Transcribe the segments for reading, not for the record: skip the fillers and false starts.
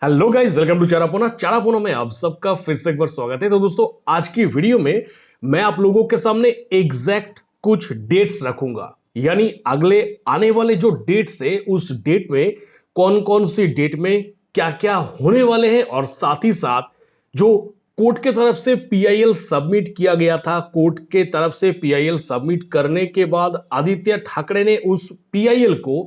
Hello guys, welcome to चारापोना में आप सबका फिर से एक बार स्वागत है। तो दोस्तों, आज की वीडियो में मैं आप लोगों के सामने एग्जैक्ट कुछ डेट्स रखूंगा, यानी अगले आने वाले जो डेट्स है उस डेट में कौन कौन सी डेट में क्या क्या होने वाले हैं, और साथ ही साथ जो कोर्ट के तरफ से पीआईएल सबमिट किया गया था, कोर्ट के तरफ से पीआईएल सबमिट करने के बाद आदित्य ठाकरे ने उस पीआईएल को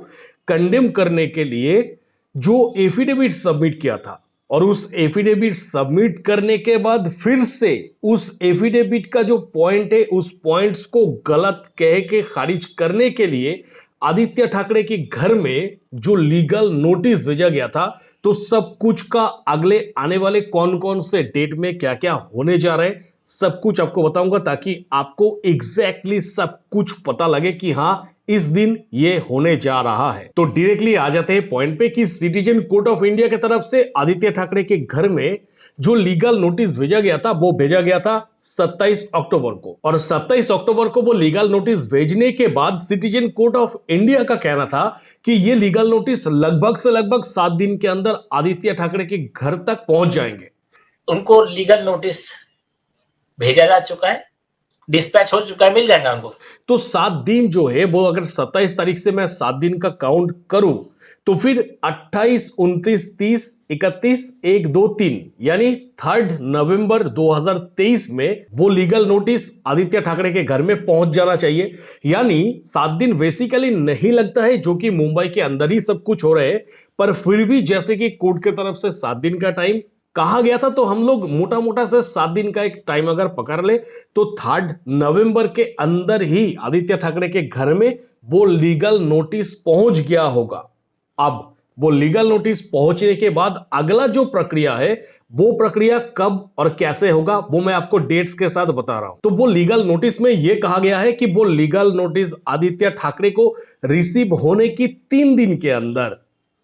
कंडेम करने के लिए जो एफिडेविट सबमिट किया था, और उस एफिडेविट सबमिट करने के बाद फिर से उस एफिडेविट का जो पॉइंट है उस पॉइंट्स को गलत कह के खारिज करने के लिए आदित्य ठाकरे के घर में जो लीगल नोटिस भेजा गया था, तो सब कुछ का अगले आने वाले कौन कौन से डेट में क्या क्या होने जा रहे हैं सब कुछ आपको बताऊंगा, ताकि आपको एग्जैक्टली सब कुछ पता लगे कि हाँ इस दिन ये होने जा रहा है। तो डायरेक्टली आ जाते हैं पॉइंट पे कि सिटीजन कोर्ट ऑफ इंडिया की तरफ से आदित्य ठाकरे के घर में जो लीगल नोटिस भेजा गया था वो भेजा गया था 27 अक्टूबर को, और 27 अक्टूबर को वो लीगल नोटिस भेजने के बाद सिटीजन कोर्ट ऑफ इंडिया का कहना था कि ये लीगल नोटिस लगभग से लगभग 7 दिन के अंदर आदित्य ठाकरे के घर तक पहुंच जाएंगे। उनको लीगल नोटिस भेजा जा चुका है, डिस्पैच हो चुका है, मिल जाएगा उनको। तो 7 दिन जो है वो, अगर 27 तारीख से मैं 7 दिन का काउंट करूं तो फिर 28, 29, 30, 31, 1, 2, 3 यानी 3 नवंबर 2023 में वो लीगल नोटिस आदित्य ठाकरे के घर में पहुंच जाना चाहिए। यानी 7 दिन बेसिकली नहीं लगता है, जो कि मुंबई के अंदर ही सब कुछ हो रहे हैं, पर फिर भी जैसे कि कोर्ट की तरफ से 7 दिन का टाइम कहा गया था, तो हम लोग मोटा मोटा से 7 दिन का एक टाइम अगर पकड़ ले तो 3 नवंबर के अंदर ही आदित्य ठाकरे के घर में वो लीगल नोटिस पहुंच गया होगा। अब वो लीगल नोटिस पहुंचने के बाद अगला जो प्रक्रिया है वो प्रक्रिया कब और कैसे होगा वो मैं आपको डेट्स के साथ बता रहा हूं। तो वो लीगल नोटिस में यह कहा गया है कि वो लीगल नोटिस आदित्य ठाकरे को रिसीव होने की 3 दिन के अंदर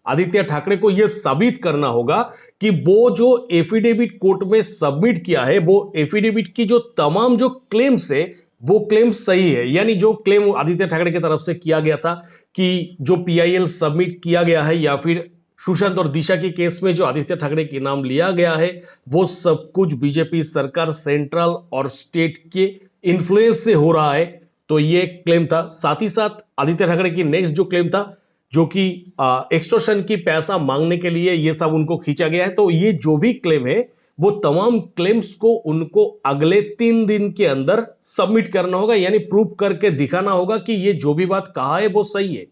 आदित्य ठाकरे को यह साबित करना होगा कि वो जो एफिडेविट कोर्ट में सबमिट किया है, वो एफिडेविट की जो तमाम जो क्लेम्स है वो क्लेम सही है। यानी जो क्लेम आदित्य ठाकरे की तरफ से किया गया था कि जो पीआईएल सबमिट किया गया है, या फिर सुशांत और दिशा के केस में जो आदित्य ठाकरे के नाम लिया गया है, वो सब कुछ बीजेपी सरकार सेंट्रल और स्टेट के इन्फ्लुएंस से हो रहा है। तो ये क्लेम था। साथ ही साथ आदित्य ठाकरे की नेक्स्ट जो क्लेम था, जो कि एक्सटॉर्शन की पैसा मांगने के लिए, ये सब उनको खींचा गया है। तो ये जो भी क्लेम है वो तमाम क्लेम्स को उनको अगले 3 दिन के अंदर सबमिट करना होगा, यानी प्रूव करके दिखाना होगा कि ये जो भी बात कहा है वो सही है।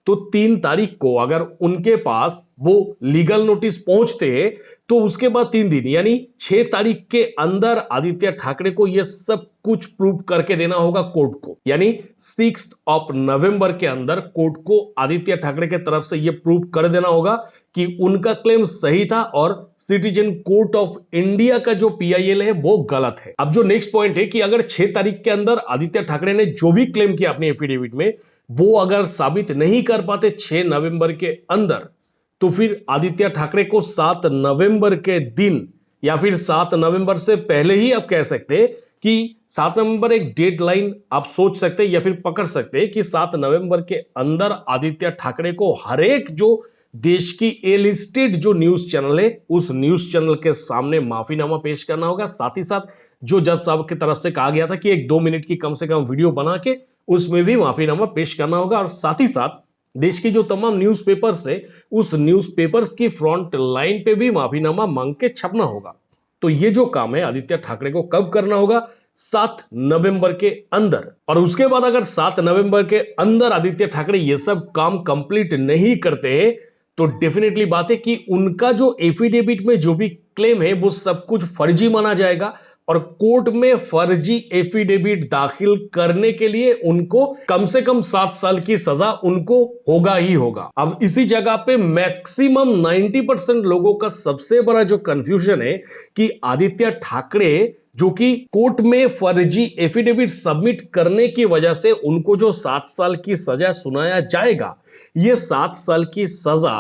तो 3 तारीख को अगर उनके पास वो लीगल नोटिस पहुंचते हैं तो उसके बाद 3 दिन यानी 6 तारीख के अंदर आदित्य ठाकरे को यह सब कुछ प्रूव करके देना होगा कोर्ट को। यानी 6 नवंबर के अंदर कोर्ट को आदित्य ठाकरे के तरफ से यह प्रूव कर देना होगा कि उनका क्लेम सही था और सिटीजन कोर्ट ऑफ इंडिया का जो पीआईएल है वो गलत है। अब जो नेक्स्ट पॉइंट है कि अगर 6 तारीख के अंदर आदित्य ठाकरे ने जो भी क्लेम किया अपनी एफिडेविट में वो अगर साबित नहीं कर पाते 6 नवंबर के अंदर, तो फिर आदित्य ठाकरे को 7 नवंबर के दिन या फिर 7 नवंबर से पहले ही आप कह सकते हैं कि 7 नवंबर एक डेडलाइन आप सोच सकते हैं या फिर पकड़ सकते हैं कि 7 नवंबर के अंदर आदित्य ठाकरे को हर एक जो देश की ए लिस्टेड जो न्यूज चैनल है उस न्यूज चैनल के सामने माफीनामा पेश करना होगा। साथ ही साथ जो जज साहब की तरफ से कहा गया था कि 1-2 मिनट की कम से कम वीडियो बना के उसमें भी माफीनामा पेश करना होगा, और साथ ही साथ देश की जो तमाम न्यूज़पेपर्स है उस न्यूज़पेपर्स की फ्रंट लाइन पे भी माफीनामा मांग के छपना होगा। तो ये जो काम है आदित्य ठाकरे को कब करना होगा? 7 नवंबर के अंदर। और उसके बाद अगर 7 नवंबर के अंदर आदित्य ठाकरे ये सब काम कंप्लीट नहीं करते तो डेफिनेटली बात है कि उनका जो एफिडेविट में जो भी क्लेम है वो सब कुछ फर्जी माना जाएगा, और कोर्ट में फर्जी एफिडेविट दाखिल करने के लिए उनको कम से कम 7 साल की सजा उनको होगा ही होगा। अब इसी जगह पे मैक्सिमम 90% लोगों का सबसे बड़ा जो कंफ्यूजन है कि आदित्य ठाकरे जो कि कोर्ट में फर्जी एफिडेविट सबमिट करने की वजह से उनको जो 7 साल की सजा सुनाया जाएगा, यह 7 साल की सजा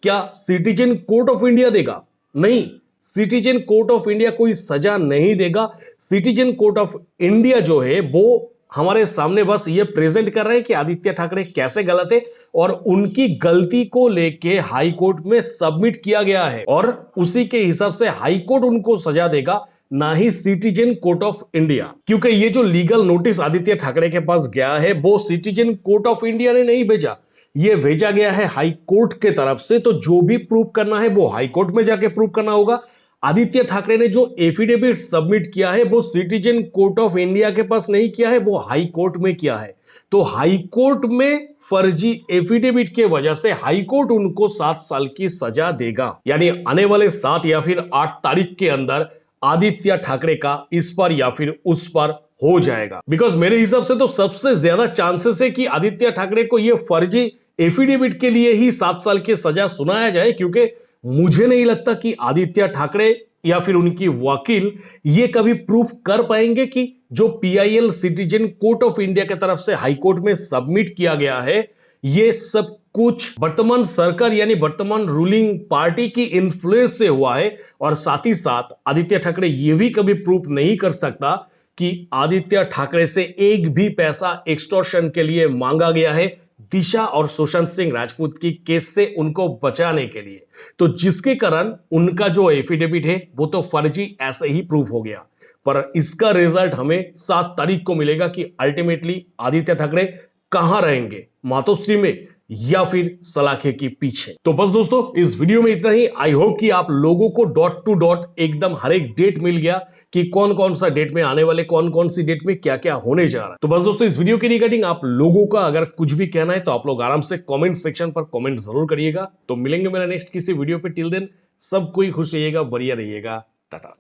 क्या सिटीजन कोर्ट ऑफ इंडिया देगा? नहीं, सिटीजन कोर्ट ऑफ इंडिया कोई सजा नहीं देगा। सिटीजन कोर्ट ऑफ इंडिया जो है वो हमारे सामने बस ये प्रेजेंट कर रहे हैं कि आदित्य ठाकरे कैसे गलत है और उनकी गलती को लेके हाई कोर्ट में सबमिट किया गया है और उसी के हिसाब से हाई कोर्ट उनको सजा देगा, ना ही सिटीजन कोर्ट ऑफ इंडिया। क्योंकि ये जो लीगल नोटिस आदित्य ठाकरे के पास गया है वो सिटीजन कोर्ट ऑफ इंडिया ने नहीं भेजा, ये भेजा गया है हाई कोर्ट के तरफ से। तो जो भी प्रूव करना है वो हाई कोर्ट में जाके प्रूव करना होगा। आदित्य ठाकरे ने जो एफिडेविट सबमिट किया है वो सिटीजन कोर्ट ऑफ इंडिया के पास नहीं किया है, वो हाई कोर्ट में किया है। तो हाई कोर्ट में फर्जी एफिडेविट के वजह से हाई कोर्ट उनको 7 साल की सजा देगा। यानी आने वाले 7 या फिर 8 तारीख के अंदर आदित्य ठाकरे का इस पर या फिर उस पर हो जाएगा। बिकॉज मेरे हिसाब से तो सबसे ज्यादा चांसेस है कि आदित्य ठाकरे को यह फर्जी एफिडेविट के लिए ही 7 साल की सजा सुनाया जाए, क्योंकि मुझे नहीं लगता कि आदित्य ठाकरे या फिर उनकी वकील ये कभी प्रूफ कर पाएंगे कि जो PIL citizen court of India की तरफ से हाई कोर्ट में सबमिट किया गया है ये सब कुछ वर्तमान सरकार यानी वर्तमान रूलिंग पार्टी की इन्फ्लुएंस से हुआ है। और साथ ही साथ आदित्य ठाकरे ये भी कभी प्रूफ नहीं कर सकता कि आदित्य ठाकरे से एक भी पैसा एक्सटॉर्शन के लिए मांगा गया है दिशा और सुशांत सिंह राजपूत की केस से उनको बचाने के लिए। तो जिसके कारण उनका जो एफिडेविट है वो तो फर्जी ऐसे ही प्रूफ हो गया। पर इसका रिजल्ट हमें 7 तारीख को मिलेगा कि अल्टीमेटली आदित्य ठाकरे कहां रहेंगे, मातोश्री में या फिर सलाखे के पीछे। तो बस दोस्तों इस वीडियो में इतना ही। आई होप कि आप लोगों को डॉट टू डॉट एकदम हर एक डेट मिल गया कि कौन कौन सा डेट में आने वाले, कौन कौन सी डेट में क्या क्या होने जा रहा है। तो बस दोस्तों इस वीडियो के रिगार्डिंग आप लोगों का अगर कुछ भी कहना है तो आप लोग आराम से कमेंट सेक्शन पर कमेंट जरूर करिएगा। तो मिलेंगे मेरा नेक्स्ट किसी वीडियो पे। टिल देन सब कोई खुश रहिएगा, बढ़िया रहिएगा, टाटा।